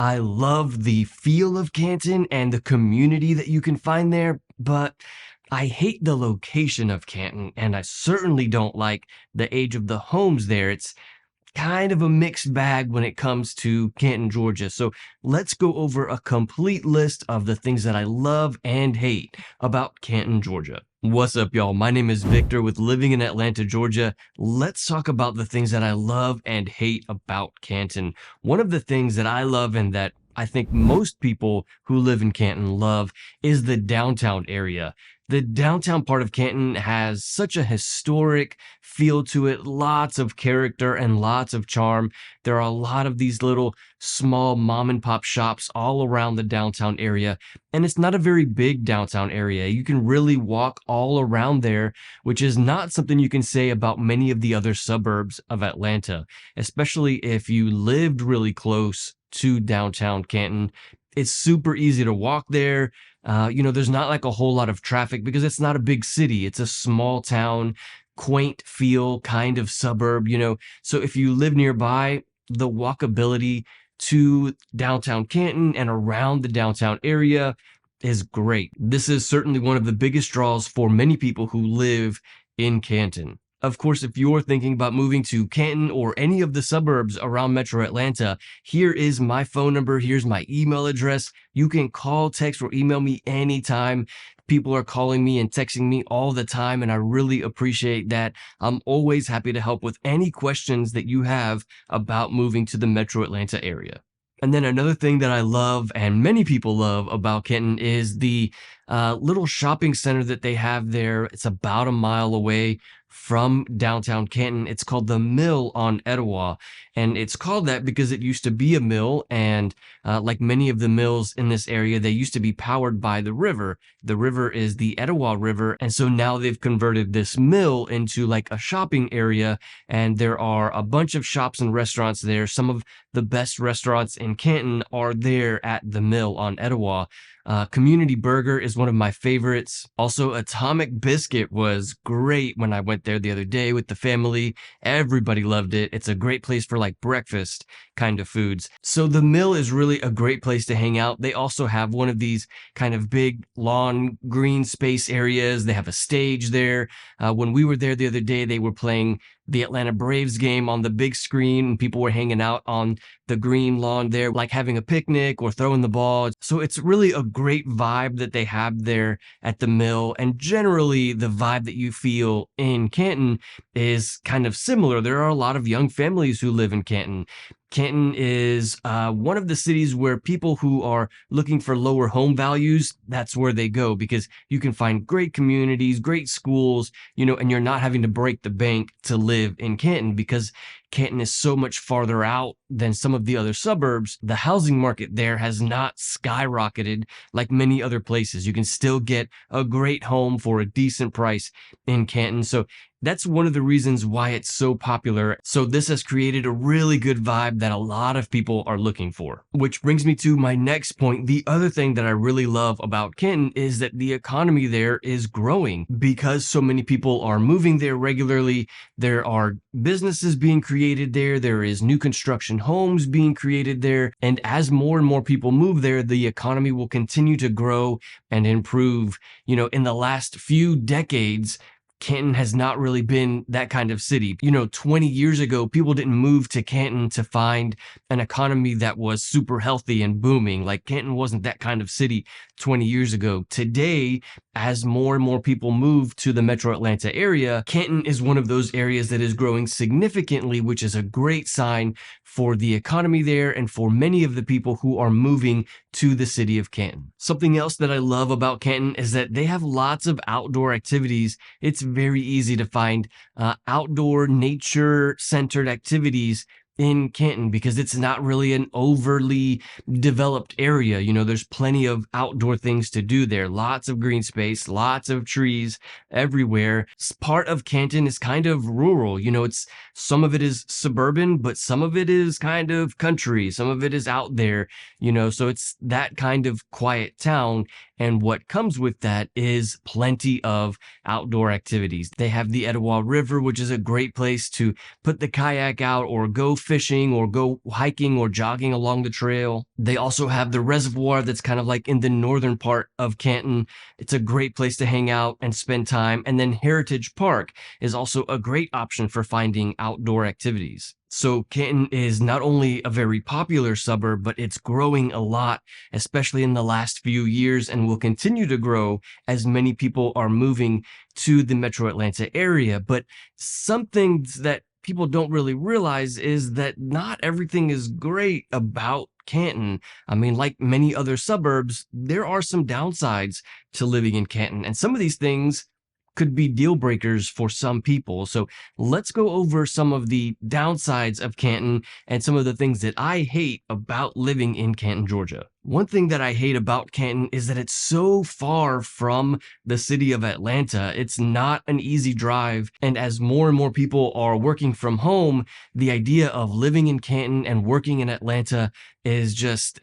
I love the feel of Canton and the community that you can find there, but I hate the location of Canton, and I certainly don't like the age of the homes there. It's kind of a mixed bag when it comes to Canton, Georgia. So let's go over a complete list of the things that I love and hate about Canton, Georgia. What's up, y'all? My name is Victor with Living in Atlanta, Georgia. Let's talk about the things that I love and hate about Canton. One of the things that I love and that I think most people who live in Canton love is the downtown area. The downtown part of Canton has such a historic feel to it, lots of character and lots of charm. There are a lot of these little small mom and pop shops all around the downtown area, and it's not a very big downtown area. You can really walk all around there, which is not something you can say about many of the other suburbs of Atlanta, especially if you lived really close to downtown Canton. It's super easy to walk there. There's not like a whole lot of traffic because it's not a big city. It's a small town, quaint feel kind of suburb. So if you live nearby, the walkability to downtown Canton and around the downtown area is great. This is certainly one of the biggest draws for many people who live in Canton. Of course, if you're thinking about moving to Canton or any of the suburbs around Metro Atlanta, here is my phone number. Here's my email address. You can call, text, or email me anytime. People are calling me and texting me all the time, and I really appreciate that. I'm always happy to help with any questions that you have about moving to the Metro Atlanta area. And then another thing that I love and many people love about Canton is the little shopping center that they have there. It's about a mile away from downtown Canton. It's called the Mill on Etowah, and it's called that because it used to be a mill, and like many of the mills in this area, they used to be powered by the river. The river is the Etowah River, and so now they've converted this mill into like a shopping area, and there are a bunch of shops and restaurants there. Some of the best restaurants in Canton are there at the Mill on Etowah. Community Burger is one of my favorites. Also, Atomic Biscuit was great when I went there the other day with the family. Everybody loved it. It's a great place for like breakfast kind of foods. So the Mill is really a great place to hang out. They also have one of these kind of big lawn green space areas. They have a stage there. When we were there the other day, they were playing the Atlanta Braves game on the big screen, and people were hanging out on the green lawn there, like having a picnic or throwing the ball. So it's really a great vibe that they have there at the Mill. And generally, the vibe that you feel in Canton is kind of similar. There are a lot of young families who live in Canton. Canton is one of the cities where people who are looking for lower home values, that's where they go, because you can find great communities, great schools, and you're not having to break the bank to live in Canton because Canton is so much farther out than some of the other suburbs. The housing market there has not skyrocketed like many other places. You can still get a great home for a decent price in Canton. So that's one of the reasons why it's so popular. So this has created a really good vibe that a lot of people are looking for. Which brings me to my next point. The other thing that I really love about Canton is that the economy there is growing because so many people are moving there regularly. There are businesses being created there. There is new construction homes being created there. And as more and more people move there, the economy will continue to grow and improve. In the last few decades, Canton has not really been that kind of city. 20 years ago, people didn't move to Canton to find an economy that was super healthy and booming. Like Canton wasn't that kind of city 20 years ago. Today, as more and more people move to the Metro Atlanta area, Canton is one of those areas that is growing significantly, which is a great sign for the economy there and for many of the people who are moving to the city of Canton. Something else that I love about Canton is that they have lots of outdoor activities. It's very easy to find outdoor nature-centered activities in Canton because it's not really an overly developed area. There's plenty of outdoor things to do there. Lots of green space, lots of trees everywhere. Part of Canton is kind of rural. It's some of it is suburban, but some of it is kind of country. Some of it is out there, so it's that kind of quiet town. And what comes with that is plenty of outdoor activities. They have the Etowah River, which is a great place to put the kayak out or go fishing or go hiking or jogging along the trail. They also have the reservoir that's kind of like in the northern part of Canton. It's a great place to hang out and spend time. And then Heritage Park is also a great option for finding outdoor activities. So Canton is not only a very popular suburb, but it's growing a lot, especially in the last few years, and will continue to grow as many people are moving to the Metro Atlanta area. But something that people don't really realize is that not everything is great about Canton. I mean, like many other suburbs, there are some downsides to living in Canton, and some of these things could be deal breakers for some people. So let's go over some of the downsides of Canton and some of the things that I hate about living in Canton, Georgia. One thing that I hate about Canton is that it's so far from the city of Atlanta. It's not an easy drive. And as more and more people are working from home, the idea of living in Canton and working in Atlanta is just,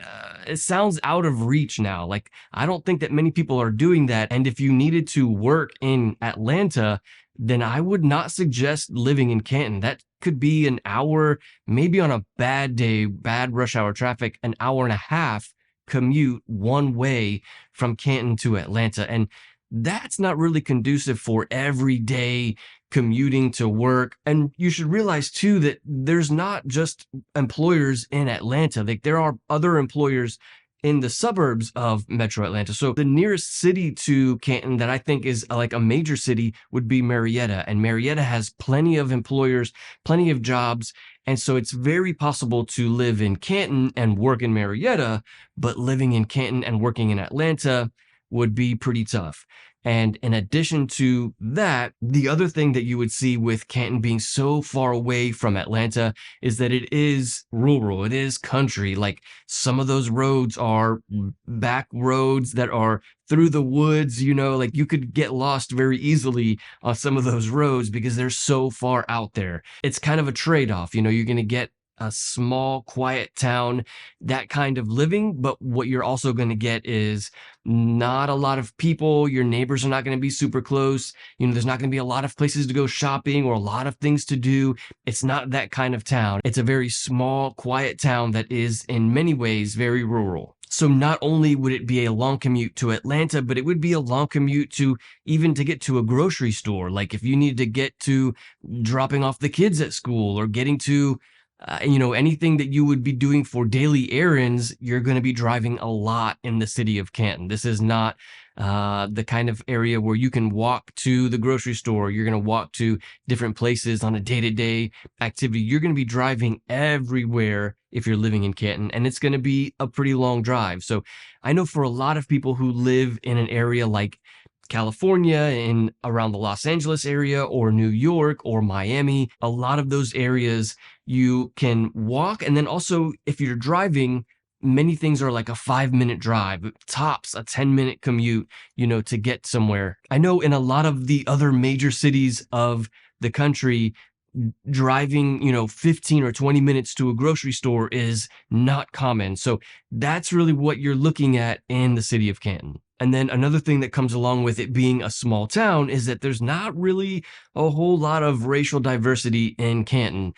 it sounds out of reach now. Like, I don't think that many people are doing that. And if you needed to work in Atlanta, then I would not suggest living in Canton. That could be an hour, maybe on a bad day, bad rush hour traffic, an hour and a half commute one way from Canton to Atlanta. And that's not really conducive for everyday commuting to work. And you should realize too that there's not just employers in Atlanta. Like, there are other employers in the suburbs of Metro Atlanta. So the nearest city to Canton that I think is like a major city would be Marietta. And Marietta has plenty of employers, plenty of jobs. And so it's very possible to live in Canton and work in Marietta, but living in Canton and working in Atlanta would be pretty tough. And in addition to that, the other thing that you would see with Canton being so far away from Atlanta is that it is rural. It is country. Like, some of those roads are back roads that are through the woods, like you could get lost very easily on some of those roads because they're so far out there. It's kind of a trade-off. You're going to get a small, quiet town, that kind of living. But what you're also going to get is not a lot of people. Your neighbors are not going to be super close. There's not going to be a lot of places to go shopping or a lot of things to do. It's not that kind of town. It's a very small, quiet town that is in many ways very rural. So not only would it be a long commute to Atlanta, but it would be a long commute to even to get to a grocery store. Like, if you needed to get to dropping off the kids at school or getting to anything that you would be doing for daily errands, you're going to be driving a lot in the city of Canton. This is not the kind of area where you can walk to the grocery store. You're going to walk to different places on a day-to-day activity. You're going to be driving everywhere if you're living in Canton, and it's going to be a pretty long drive. So I know for a lot of people who live in an area like California, in around the Los Angeles area, or New York or Miami, a lot of those areas you can walk. And then also, if you're driving, many things are like a 5-minute drive, tops a 10-minute commute, to get somewhere. I know in a lot of the other major cities of the country, driving 15 or 20 minutes to a grocery store is not common. So that's really what you're looking at in the city of Canton. And then another thing that comes along with it being a small town is that there's not really a whole lot of racial diversity in Canton.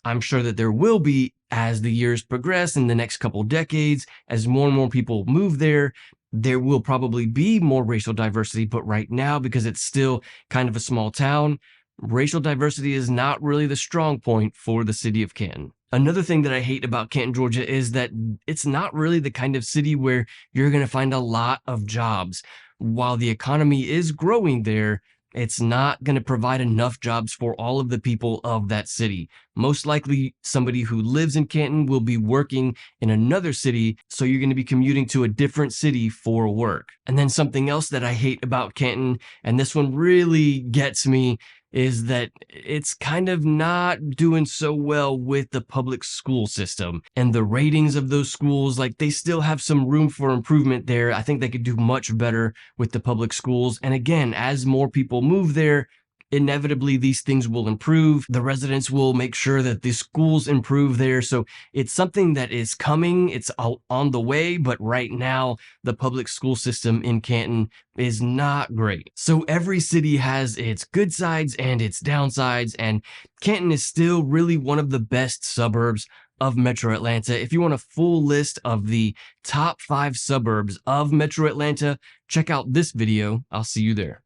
I'm sure that there will be as the years progress in the next couple decades, as more and more people move there. There will probably be more racial diversity, but right now, because it's still kind of a small town, racial diversity is not really the strong point for the city of Canton. Another thing that I hate about Canton, Georgia, is that it's not really the kind of city where you're going to find a lot of jobs. While the economy is growing there, it's not going to provide enough jobs for all of the people of that city. Most likely, somebody who lives in Canton will be working in another city, so you're going to be commuting to a different city for work. And then something else that I hate about Canton, and this one really gets me, is that it's kind of not doing so well with the public school system and the ratings of those schools. Like, they still have some room for improvement there. I think they could do much better with the public schools. And again, as more people move there, inevitably these things will improve. The residents will make sure that the schools improve there. So it's something that is coming. It's on the way, but right now the public school system in Canton is not great. So every city has its good sides and its downsides, and Canton is still really one of the best suburbs of Metro Atlanta. If you want a full list of the top 5 suburbs of Metro Atlanta, check out this video. I'll see you there.